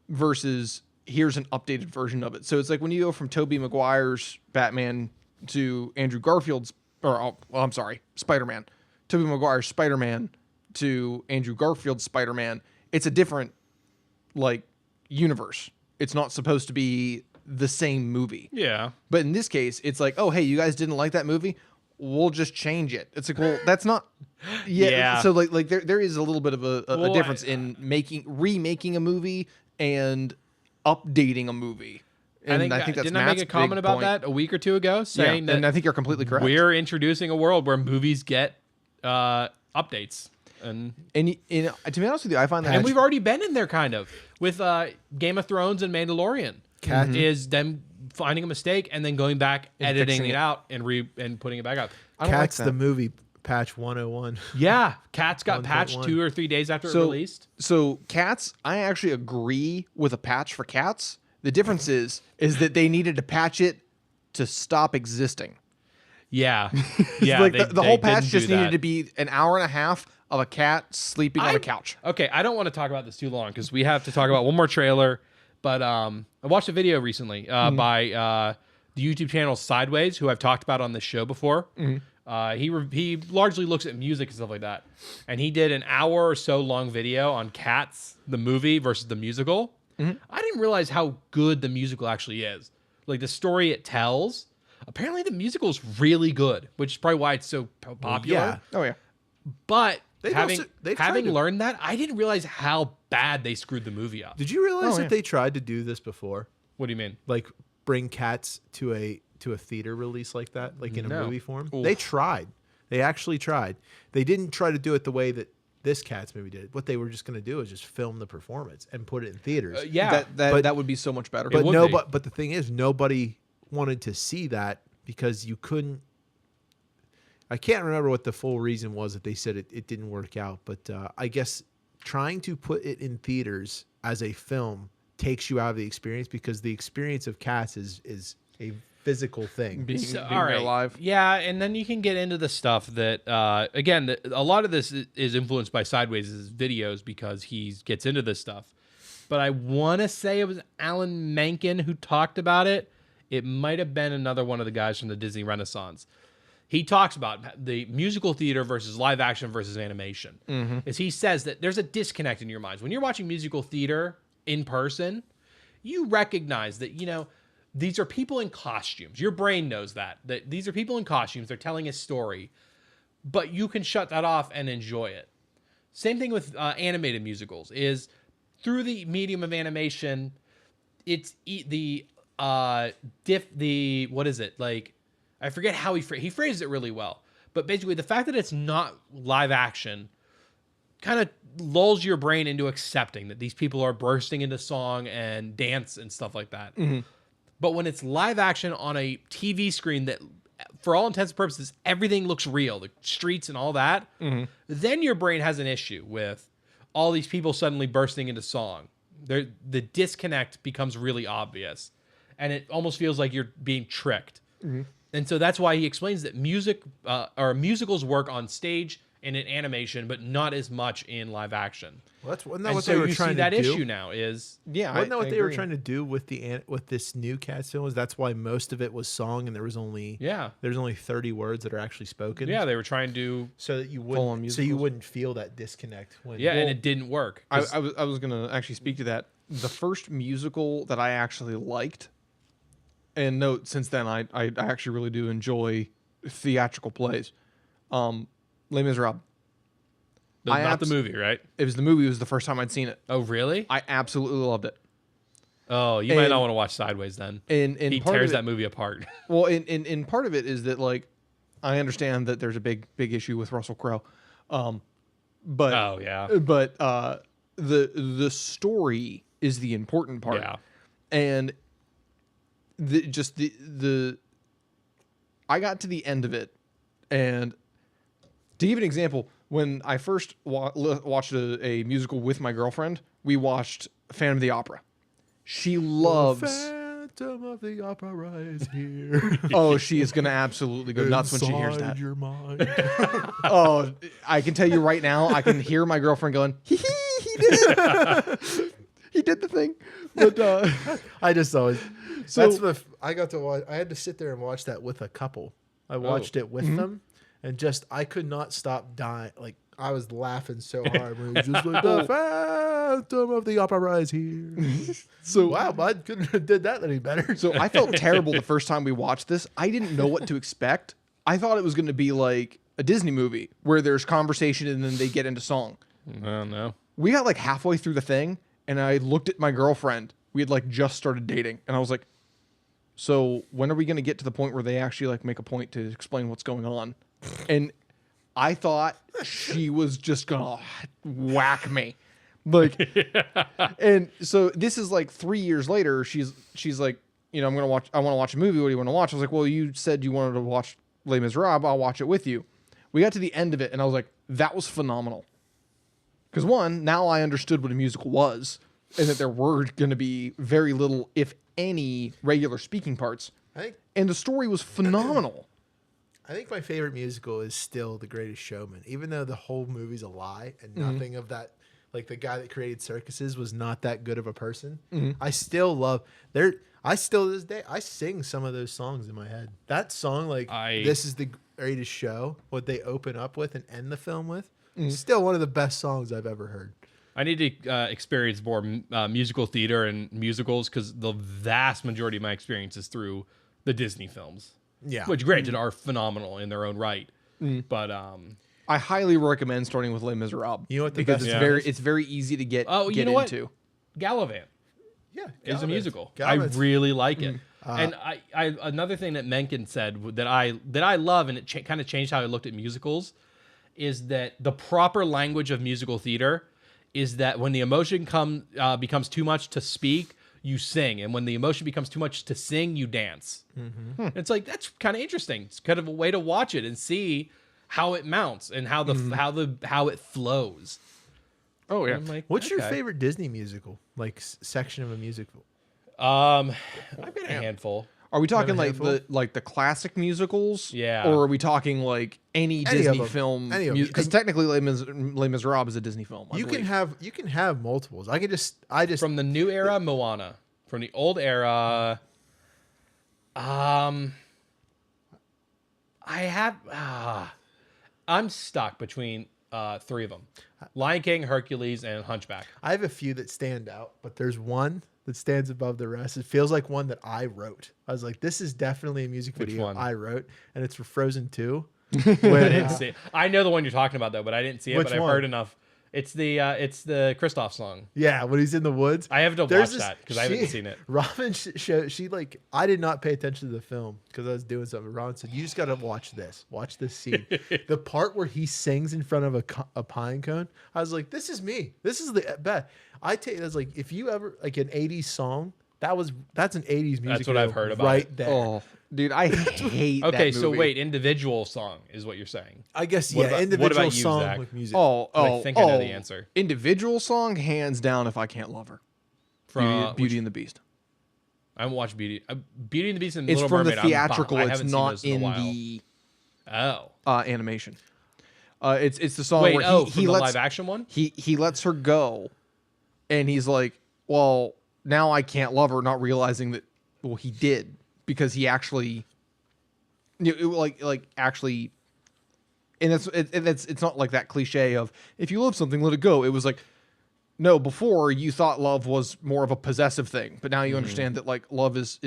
versus here's an updated version of it. So it's like when you go from Tobey Maguire's Batman to Andrew Garfield's, Spider-Man. Tobey Maguire's Spider-Man to Andrew Garfield's Spider-Man. It's a different like universe. It's not supposed to be the same movie. Yeah. But in this case, it's like, oh, hey, you guys didn't like that movie? We'll just change it. It's like, well, that's not. Yeah. So like there is a little bit of a difference in remaking a movie and updating a movie. And I think that's didn't I make a comment about that a week or two ago, saying that? And I think you're completely correct. We're introducing a world where movies get updates. And to be honest with you, I find that, and we've already been in there kind of with Game of Thrones and Mandalorian. Is them finding a mistake and then going back, and editing it out, and putting it back up. Cats the movie patch 101. Yeah, Cats got patched 2 or 3 days after it released. So Cats, I actually agree with a patch for Cats. The difference is that they needed to patch it to stop existing. Yeah, yeah. Like the whole patch just needed to be an hour and a half of a cat sleeping on a couch. Okay, I don't want to talk about this too long because we have to talk about one more trailer. But I watched a video recently by the YouTube channel Sideways, who I've talked about on this show before. He largely looks at music and stuff like that. And he did an hour or so long video on Cats, the movie versus the musical. I didn't realize how good the musical actually is. Like the story it tells. Apparently the musical is really good, which is probably why it's so popular. Yeah. Oh, yeah. But They've having learned that, I didn't realize how bad they screwed the movie up. Did you realize that they tried to do this before? What do you mean? Like bring Cats to a theater release like that, like in a movie form? Oof. They tried. They actually tried. They didn't try to do it the way that this Cats movie did. What they were just going to do is just film the performance and put it in theaters. That would be so much better. But the thing is, nobody wanted to see that because you couldn't. I can't remember what the full reason was that they said it didn't work out, but I guess trying to put it in theaters as a film takes you out of the experience because the experience of Cats is a physical thing. Being all right. alive. Yeah, and then you can get into the stuff that, again, a lot of this is influenced by Sideways' videos because he gets into this stuff. But I want to say it was Alan Menken who talked about it. It might have been another one of the guys from the Disney Renaissance. He talks about the musical theater versus live action versus animation. As he says that there's a disconnect in your minds. When you're watching musical theater in person, you recognize that, these are people in costumes. Your brain knows that these are people in costumes. They're telling a story, but you can shut that off and enjoy it. Same thing with animated musicals is through the medium of animation. It's what is it? Like, I forget how he phrased it really well, but basically the fact that it's not live action kind of lulls your brain into accepting that these people are bursting into song and dance and stuff like that. But when it's live action on a TV screen that, for all intents and purposes, everything looks real, the streets and all that, then your brain has an issue with all these people suddenly bursting into song. The disconnect becomes really obvious. and it almost feels like you're being tricked. And so that's why he explains that musicals work on stage and in animation, but not as much in live action. Well, wasn't that And what so they were you trying see to that do? issue now is Wasn't that what I they were agree. trying to do with with this new Cats film? Is that's why most of it was song and there's only 30 words that are actually spoken. they were trying to So that you Full-on wouldn't wouldn't feel that disconnect when and it didn't work. I was gonna actually speak to that. The first musical that I actually liked, and note since then I actually really do enjoy theatrical plays. Les Miserables. Not the movie, right? It was the movie. It was the first time I'd seen it. Oh, really? I absolutely loved it. Oh, you might And- not want to watch Sideways then. And He part tears of it, that movie apart. Well, and part of it is that like I understand that there's a big issue with Russell Crowe, but Oh, yeah. but the story is the important part. Yeah. And the I got to the end of it, and to give an example, when I first watched a musical with my girlfriend, we watched Phantom of the Opera. She loves. Phantom of the Opera rise here. Oh, she is gonna absolutely go nuts when she hears Inside that. your mind. Oh, I can tell you right now, I can hear my girlfriend going, he did it. He did the thing. But I just always. So- That's the. I got to watch. I had to sit there and watch that with a couple. I watched it with them, and just I could not stop dying. Like I was laughing so hard. When it was just like the Phantom of the Opera rise here. so Wow, bud, couldn't have did that any better. So I felt terrible the first time we watched this. I didn't know what to expect. I thought it was going to be like a Disney movie where there's conversation and then they get into song. Oh, no. We got like halfway through the thing and I looked at my girlfriend. We had like just started dating and I was like, so when are we going to get to the point where they actually like make a point to explain what's going on? And I thought she was just going to whack me. Like, and so this is like 3 years later. She's like, you know, I want to watch a movie. What do you want to watch? I was like, well, you said you wanted to watch Les Miserables. I'll watch it with you. We got to the end of it and I was like, that was phenomenal. Because one, now I understood what a musical was and that there were going to be very little, if any, regular speaking parts. And the story was phenomenal. I think my favorite musical is still The Greatest Showman, even though the whole movie's a lie and nothing of that. Like the guy that created circuses was not that good of a person. I still love I still to this day I sing some of those songs in my head. That song, like This Is the Greatest Show, what they open up with and end the film with, still one of the best songs I've ever heard. I need to experience more musical theater and musicals because the vast majority of my experience is through the Disney films. Yeah, Which, granted, are phenomenal in their own right. But I highly recommend starting with Les Miserables. You know what the because best it's very easy to get you know into. what? Gallivant yeah, is a musical. Gallivant's- I really like it. And I another thing that Mencken said that I love, and it kind of changed how I looked at musicals, is that the proper language of musical theater is that when the emotion becomes too much to speak, you sing, and when the emotion becomes too much to sing, you dance. It's like that's kind of interesting. It's kind of a way to watch it and see how it mounts and how how it flows. Oh yeah. I'm like, What's your okay. favorite Disney musical? Like section of a musical? I've got a handful. Are we talking like handful? the classic musicals? Yeah. Or are we talking like any of Disney them. film? Any of them. Because technically Les Miserables is a Disney film. I You can believe. have multiples. I just From the new era, Moana. From the old era, I'm stuck between three of them: Lion King, Hercules, and Hunchback. I have a few that stand out, but there's one that stands above the rest. It feels like one that I wrote. I was like, this is definitely a music Which video one? I wrote, and it's for Frozen 2. I didn't see it. I know the one you're talking about though, but I didn't see it. Which But I've one? heard enough. It's the Kristoff song. Yeah, when he's in the woods. I have to There's watch this- that because I haven't seen it. Robin she like, I did not pay attention to the film because I was doing something. Robin said, you just got to watch this scene. The part where he sings in front of a pine cone. I was like, this is me. This is the best. I take it as like, if you ever like an 80s song, that's an 80s music. That's what I've heard about right it. there. Oh, dude, I hate that Okay, so movie. wait, individual song is what you're saying. I guess, What yeah, about- what individual about you, song Zach? with music. I think I know the answer. Individual song, hands down, If I Can't Love Her. From Beauty and the Beast. I haven't watched Beauty and the Beast and It's Little from Mermaid. the theatrical. I It's haven't seen not those in a in while. the animation. It's the song Wait, where from he the lets live action one? he lets her go, and he's like, well, now I can't love her, not realizing that he did, because he actually actually, and it's not like that cliche of if you love something, let it go. It was like, no, before you thought love was more of a possessive thing, but now you understand that like love is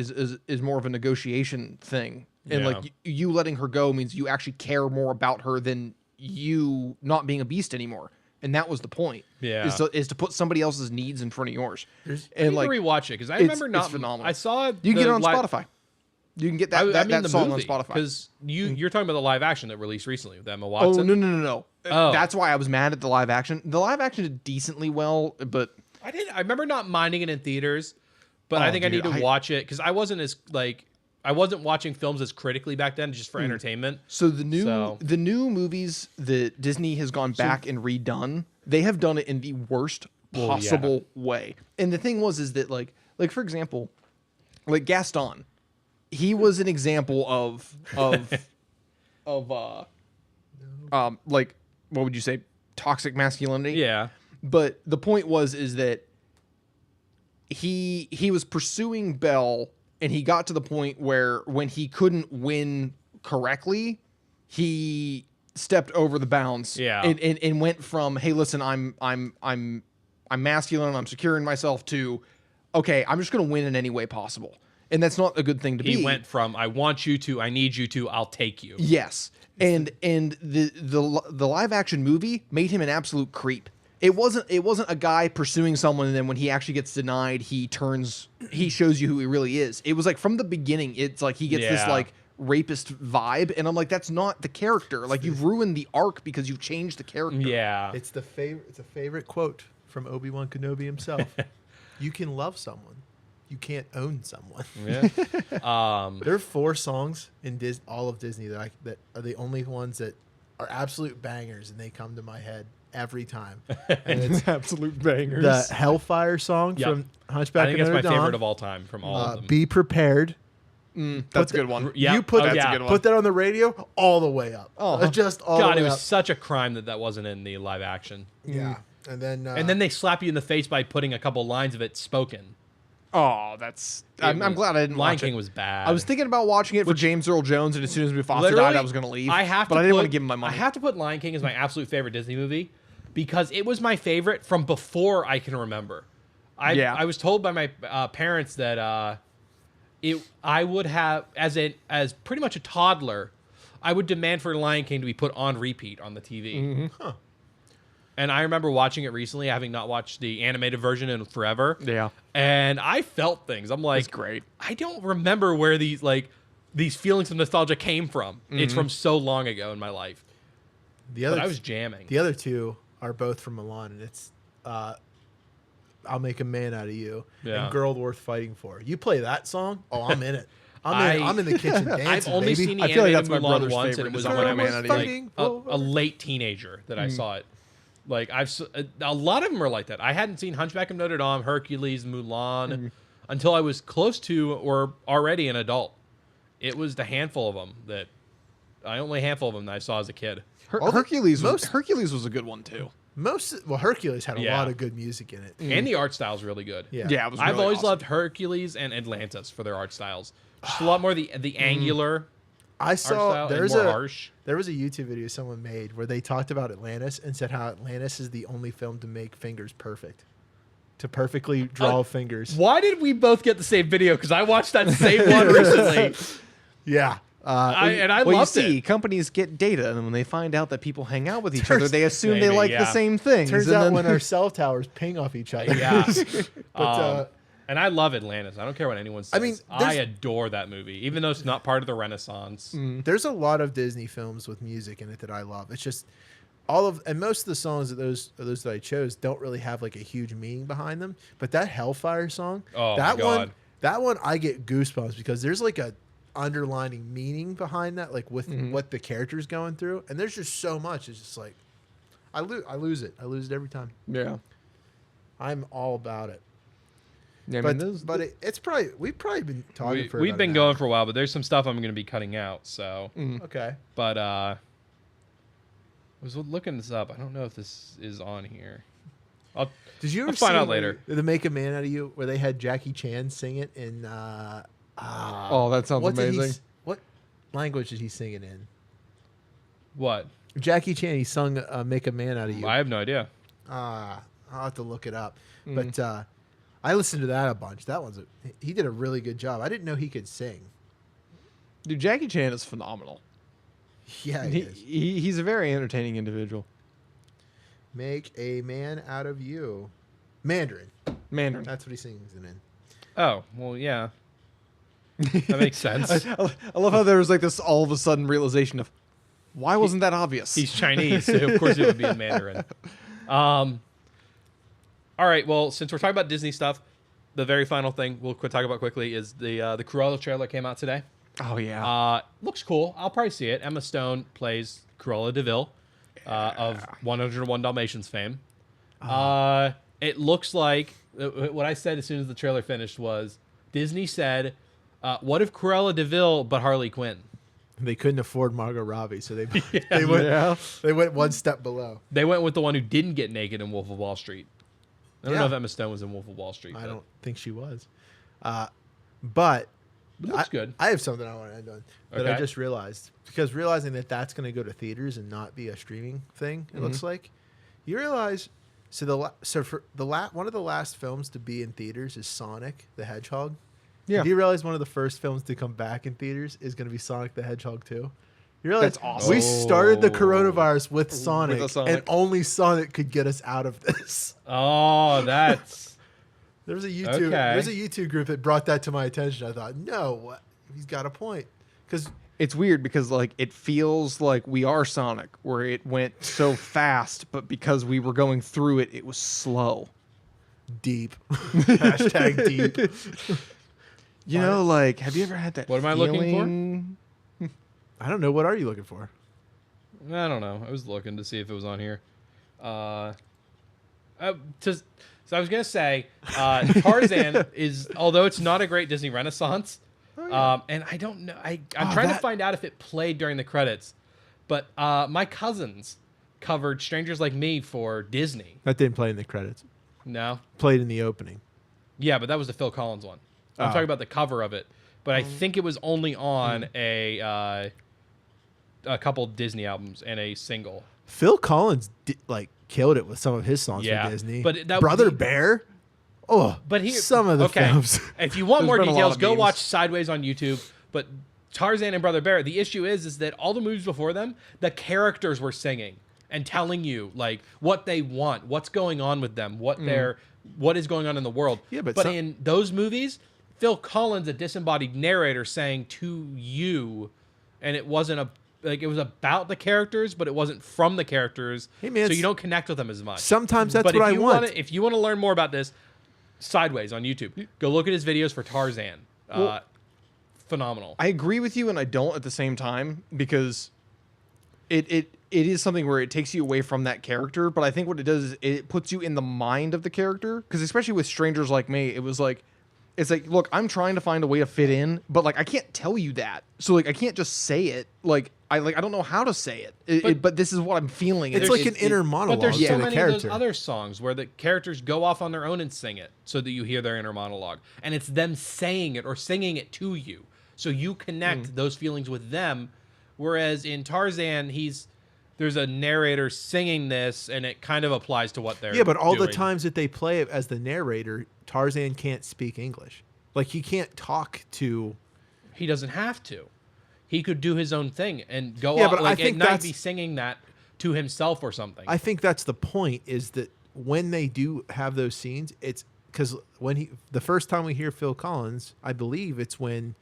more of a negotiation thing, and Yeah. like you letting her go means you actually care more about her than you not being a beast anymore. And that was the point. Yeah. Is to put somebody else's needs in front of yours. I And need like, to rewatch it because I it's- remember it's not. phenomenal. I saw you can get it on Spotify. You can get that the song movie, on Spotify. because you're talking about the live action that released recently with Emma Oh Watson. no. Oh. That's why I was mad at the live action. The live action did decently well, but I remember not minding it in theaters, but I Oh, think I need dude, to watch it because I wasn't watching films as critically back then, just for entertainment. so the So- new movies that Disney has gone back and redone, they have done it in the worst Well, possible way. And the thing is that like for example, like Gaston, he was an example of like, what would you say, toxic masculinity? Yeah. But the point is that he was pursuing Belle, and he got to the point where when he couldn't win correctly, he stepped over the bounds. Yeah. And went from, hey, listen, I'm masculine, I'm secure in myself, to, okay, I'm just gonna win in any way possible. And that's not a good thing to be. He went from I want you to I need you to I'll take you. Yes. And the live action movie made him an absolute creep. It wasn't a guy pursuing someone and then when he actually gets denied, he shows you who he really is. It was like from the beginning, it's like he gets this Yeah. like rapist vibe, and I'm like, that's not the character. Like, you've ruined the arc because you've changed the character. Yeah. It's a favorite quote from Obi-Wan Kenobi himself. You can love someone, you can't own someone. Yeah. There are 4 songs in all of Disney that are the only ones that are absolute bangers, and they come to my head every time. And it's Absolute bangers. the Hellfire song Yep. from Hunchback I think of that's my Notre Dame. favorite of all time from all of them. Be prepared. That's a good one. Yeah. You put Oh, that, yeah. a good one. put that on the radio all the way up. Oh. Just all God, the it way was up. such a crime that wasn't in the live action. Yeah. And And then they slap you in the face by putting a couple lines of it spoken. Oh, I'm glad I didn't Lion watch King it. was bad. I was thinking about watching it for James Earl Jones, and as soon as Mufasa Literally, died, I was going to leave. I have to but I didn't put- want to give him my money. I have to put Lion King as my absolute favorite Disney movie because it was my favorite from before I can remember. I was told by my parents that I would have as pretty much a toddler, I would demand for Lion King to be put on repeat on the TV. Mm-hmm. Huh. And I remember watching it recently, having not watched the animated version in forever. Yeah. And I felt things. I'm like, It's great. I don't remember where these feelings of nostalgia came from. It's from so long ago in my life. But I was jamming. The other 2 are both from Milan, and it's I'll Make a Man Out of You Yeah. and Girl Worth Fighting For. You play that song, oh, I'm in it. I'm in the kitchen dancing, I've only baby. seen the I feel like animated that's my Mulan brother's once, and favorite it was is when Girl I Worth was like Fighting a late teenager that I saw it. Like a lot of them are like that. I hadn't seen Hunchback of Notre Dame, Hercules, Mulan until I was close to or already an adult. It was the handful of them that I saw as a kid. Hercules was a good one too. Hercules had a Yeah. lot of good music in it. And the art style's really good. Yeah. Yeah, it was. I've really always awesome. loved Hercules and Atlantis for their art styles. Just a lot more the angular I art saw style there's and more a harsh. there was a YouTube video someone made where they talked about Atlantis and said how Atlantis is the only film to make fingers perfect. To perfectly draw fingers. Why did we both get the same video? Because I watched that same one recently. Yeah. I Well, you loved see, it. companies get data, and when they find out that people hang out with each other, they assume they Maybe, like the yeah. same things. Turns and out then- when our cell towers ping off each other. Yeah. But And I love Atlantis. I don't care what anyone says. I mean, I adore that movie, even though it's not part of the Renaissance. there's a lot of Disney films with music in it that I love. It's just and most of the songs that those that I chose don't really have like a huge meaning behind them. But that Hellfire song, Oh, that my God. that one I get goosebumps because there's like a underlining meaning behind that, like with what the character's going through, and there's just so much. It's just like I lose it every time. yeah. I'm all about it. Yeah, I but mean, it's probably we've probably been talking for. We've about been an going hour. for a while, but there's some stuff I'm going to be cutting out. So, Okay. but I was looking this up. I don't know if this is on here. Did you ever I'll find see out later. the Make a Man Out of You, where they had Jackie Chan sing it in? oh, that sounds amazing. What language did he sing it in? What? Jackie Chan. He sung "Make a Man Out of You." I have no idea. I'll have to look it up. Mm. But I listened to that a bunch. He did a really good job. I didn't know he could sing. Dude, Jackie Chan is phenomenal. Yeah, He's a very entertaining individual. Make a man out of you. Mandarin. Mandarin. That's what he sings it in. Oh, well, yeah. That makes sense. I love how there was like this all of a sudden realization of why wasn't that obvious? He's Chinese, so of course it would be in Mandarin. All right, well, since we're talking about Disney stuff, the very final thing we'll talk about quickly is the Cruella trailer came out today. Oh yeah. Looks cool. I'll probably see it. Emma Stone plays Cruella DeVille of 101 Dalmatians fame. It looks like what I said as soon as the trailer finished was Disney said, "What if Cruella DeVille but Harley Quinn?" They couldn't afford Margot Robbie, so they Yeah. they went one step below. They went with the one who didn't get naked in Wolf of Wall Street. I don't Yeah. know if Emma Stone was in Wolf of Wall Street. I but don't think she was. But It looks good. I have something I want to end on that I Okay. just realized, because realizing that that's going to go to theaters and not be a streaming thing. It looks like you realize. So one of the last films to be in theaters is Sonic the Hedgehog. Yeah. Do you realize one of the first films to come back in theaters is going to be Sonic the Hedgehog 2? You realize That's awesome. we started the Oh. coronavirus with Sonic, a Sonic. and only Sonic could get us out of this. Oh, that's There's a Okay. YouTube group that brought that to my attention. I thought, no, he's got a point, because It's weird because like it feels like we are Sonic, where it went so fast, but because we were going through it, it was slow. deep. Hashtag deep. You know, like, have you ever had that? What am I looking for? feeling? I don't know. What are you looking for? I don't know. I was looking to see if it was on here. So I was gonna say, Tarzan is, although it's not a great Disney Renaissance, and I don't know. I'm trying to find out if it played during the credits, but my cousins covered Strangers Like Me for Disney. That didn't play in the credits. No, Played in the opening. yeah, but that was the Phil Collins one. I'm talking about the cover of it, but I think it was only on a couple Disney albums and a single. Phil Collins killed it with some of his songs Yeah, for Disney. but that- Brother Bear. Oh, But here, some of the okay. films. If you want There's more been a lot details, of go memes. watch Sideways on YouTube. But Tarzan and Brother Bear, the issue is that all the movies before them, the characters were singing and telling you like what they want, what's going on with them, what is going on in the world. Yeah, but some- in those movies, Phil Collins, a disembodied narrator, saying to you, and it wasn't it was about the characters, but it wasn't from the characters. Hey, man, so you don't connect with them as much. Sometimes that's But what if I you want. If you want to learn more about this, Sideways on YouTube. Go look at his videos for Tarzan. Phenomenal. I agree with you, and I don't at the same time, because it is something where it takes you away from that character. But I think what it does is it puts you in the mind of the character. Because especially with Strangers Like Me, it was like, it's like, look, I'm trying to find a way to fit in, but like I can't tell you that. So like I can't just say it. I don't know how to say it. But this is what I'm feeling. It's like an inner monologue But there's to so the many character. of those other songs where the characters go off on their own and sing it so that you hear their inner monologue. And it's them saying it or singing it to you. So you connect those feelings with them. Whereas in Tarzan, there's a narrator singing this and it kind of applies to what they're Yeah, but all the doing. times that they play it as the narrator, Tarzan can't speak English. Like, he can't talk to... He doesn't have to. He could do his own thing and go Yeah, out, but I like think at night that's- be singing that to himself or something. I think that's the point, is that when they do have those scenes, it's because the first time we hear Phil Collins, I believe it's when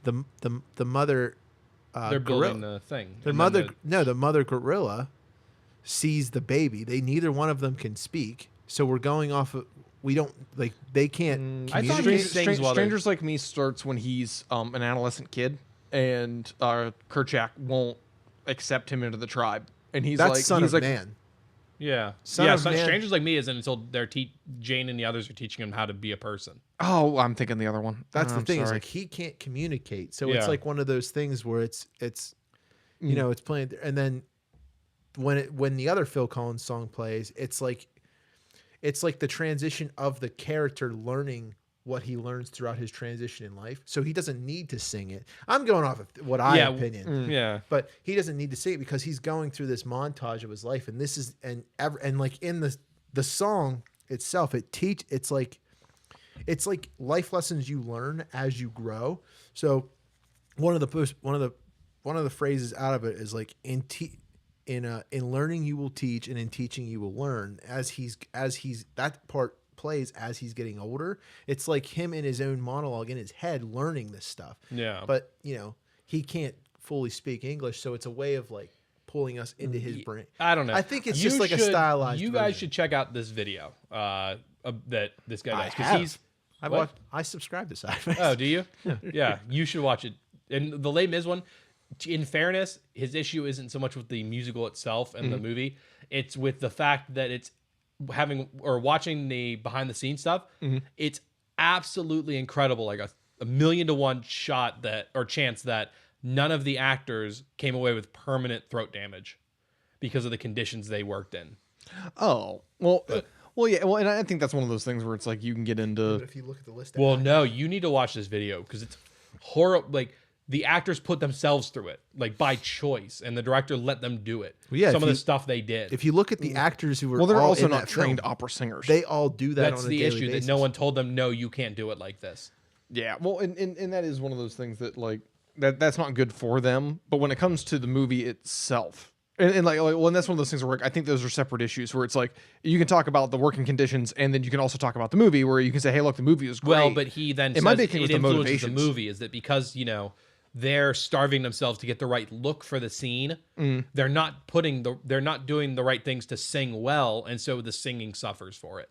the mother They're building gorilla, the thing. the And mother then the mother gorilla sees the baby. Neither one of them can speak, so we're going off of, we don't, like, they can't I thought communicate. he sings while they're- Strangers Like Me starts when he's an adolescent kid, and Kerchak won't accept him into the tribe, and he's That's like, Son he's of like, Man. Yeah. Son yeah. of So Man- Strangers Like Me isn't until Jane and the others are teaching him how to be a person. Oh, I'm thinking the other one. That's the I'm thing. Is sorry. like he can't communicate, so Yeah. it's like one of those things where it's you know, it's playing, and then when the other Phil Collins song plays, it's like the transition of the character learning what he learns throughout his transition in life. So he doesn't need to sing it. I'm going off of what I opinion. Yeah. But he doesn't need to sing it because he's going through this montage of his life, and this is and like in the song itself, it's like life lessons you learn as you grow. So one of the phrases out of it is like in learning you will teach, and in teaching you will learn. As he's that part plays as he's getting older. It's like him in his own monologue in his head learning this stuff. Yeah. But you know, he can't fully speak English, so it's a way of like pulling us into his brain. I don't know. I think it's You just like a should- stylized You guys version. should check out this video that this guy I does because have. he's. I What? subscribe to Sideways. Oh, do you? Yeah, you should watch it. And the Les Mis one, in fairness, his issue isn't so much with the musical itself and the movie. It's with the fact that it's watching the behind the scenes stuff. It's absolutely incredible. Like a million to one shot chance that none of the actors came away with permanent throat damage because of the conditions they worked in. Oh, well, yeah. Well, and I think that's one of those things where it's like you can get into. But if you look at the list, Well, no, you need to watch this video because it's horrible. Like the actors put themselves through it, like by choice, and the director let them do it. Well, yeah, some if of the you- stuff they did. if you look at the actors who were Well, they're all also in not that trained film, opera singers. they all do that That's on a the daily issue basis. that no one told them. No, you can't do it like this. Yeah, well, and that is one of those things that like that's not good for them. But when it comes to the movie itself, and well, and that's one of those things where I think those are separate issues. Where it's like you can talk about the working conditions, and then you can also talk about the movie, where you can say, "Hey, look, the movie was great." Well, but he then my says big thing it was the influences the motivations. movie is that because they're starving themselves to get the right look for the scene. They're not doing the right things to sing well, and so the singing suffers for it.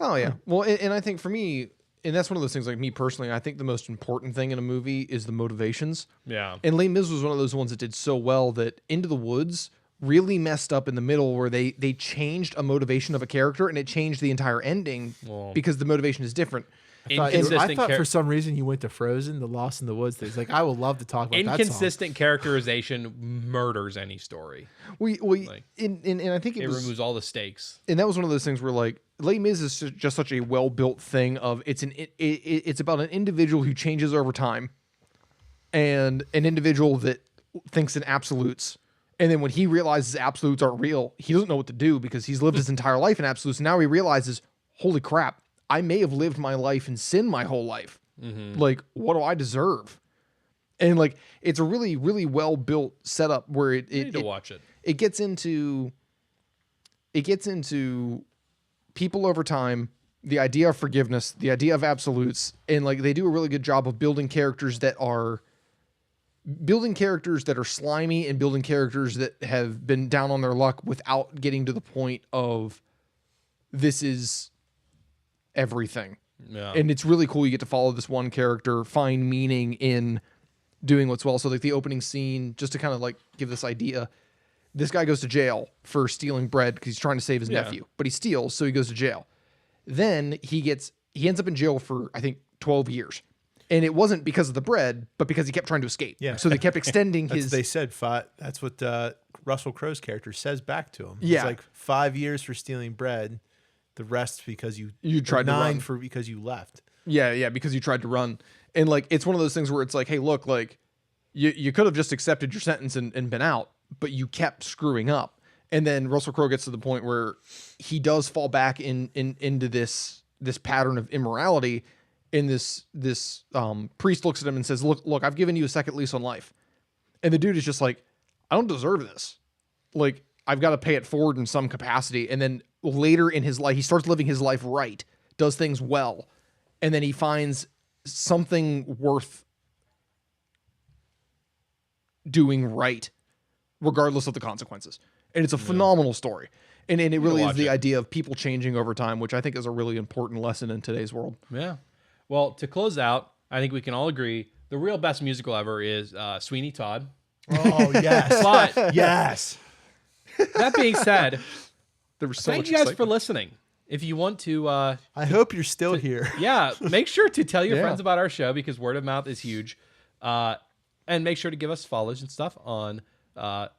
Oh yeah. Well, and I think for me, and that's one of those things. Like me personally, I think the most important thing in a movie is the motivations. Yeah. And Les Mis was one of those ones that did so well that Into the Woods really messed up in the middle, where they changed a motivation of a character, and it changed the entire ending because the motivation is different. Inconsistent I thought for some reason you went to Frozen, the Lost in the Woods things. Like I would love to talk about that song. inconsistent characterization murders any story. We and I think It it was, removes all the stakes. and that was one of those things where like Les Mis is just such a well built thing of it's about an individual who changes over time, and an individual that thinks in absolutes. And then when he realizes absolutes aren't real, he doesn't know what to do because he's lived his entire life in absolutes. And now he realizes, holy crap, I may have lived my life in sin my whole life. Like, what do I deserve? And like, it's a really, really well built setup where You need to watch it. it gets into people over time, the idea of forgiveness, the idea of absolutes, and like they do a really good job of building characters that are slimy and building characters that have been down on their luck without getting to the point of this is everything. Yeah. And it's really cool. You get to follow this one character, find meaning in doing what's well. So like the opening scene, just to kind of like give this idea, this guy goes to jail for stealing bread because he's trying to save his nephew, but he steals, so he goes to jail. Then he ends up in jail for I think 12 years. And it wasn't because of the bread, but because he kept trying to escape. Yeah. So they kept extending That's his. they said five. That's what Russell Crowe's character says back to him. Yeah. It's like 5 years for stealing bread, the rest because you tried to run. 9 because you left. Yeah, because you tried to run. And like it's one of those things where it's like, hey, look, like you could have just accepted your sentence and been out, but you kept screwing up. And then Russell Crowe gets to the point where he does fall back into this pattern of immorality. And this priest looks at him and says, look, I've given you a second lease on life. And the dude is just like, I don't deserve this. Like, I've got to pay it forward in some capacity. And then later in his life, he starts living his life right, does things well. And then he finds something worth doing right, regardless of the consequences. And it's a phenomenal story. And it really is the idea of people changing over time, which I think is a really important lesson in today's world. Yeah. Well, to close out, I think we can all agree the real best musical ever is Sweeney Todd. Oh yes, But yes. that being said, There was so Thank much you guys for excitement. listening. If you want to, I hope you're still here. yeah, make sure to tell your Yeah. friends about our show because word of mouth is huge. And make sure to give us follows and stuff on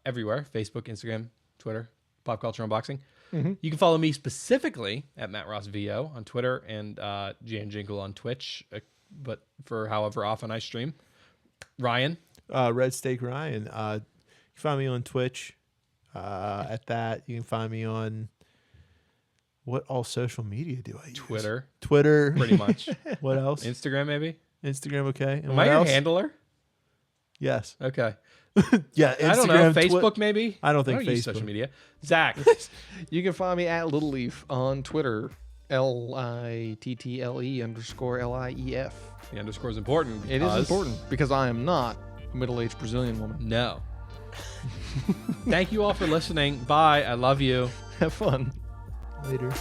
everywhere: Facebook, Instagram, Twitter, Pop Culture Unboxing. You can follow me specifically at Matt Ross VO on Twitter and Jan Jingle on Twitch, but for however often I stream. Ryan. Red Steak Ryan. You can find me on Twitch. At that, you can find me on what all social media do I use? Twitter, Pretty much. What else? Instagram, maybe. Instagram, okay. And Am what I your else? handler? Yes. Okay. Yeah. Instagram, I don't know. Facebook, maybe. I don't think use Facebook. social media. Zach. You can find me at Little Leaf on Twitter, LITTLE_LIEF. The underscore is important. It is because- important because I am not a middle-aged Brazilian woman. No. Thank you all for listening. Bye. I love you. Have fun. Later.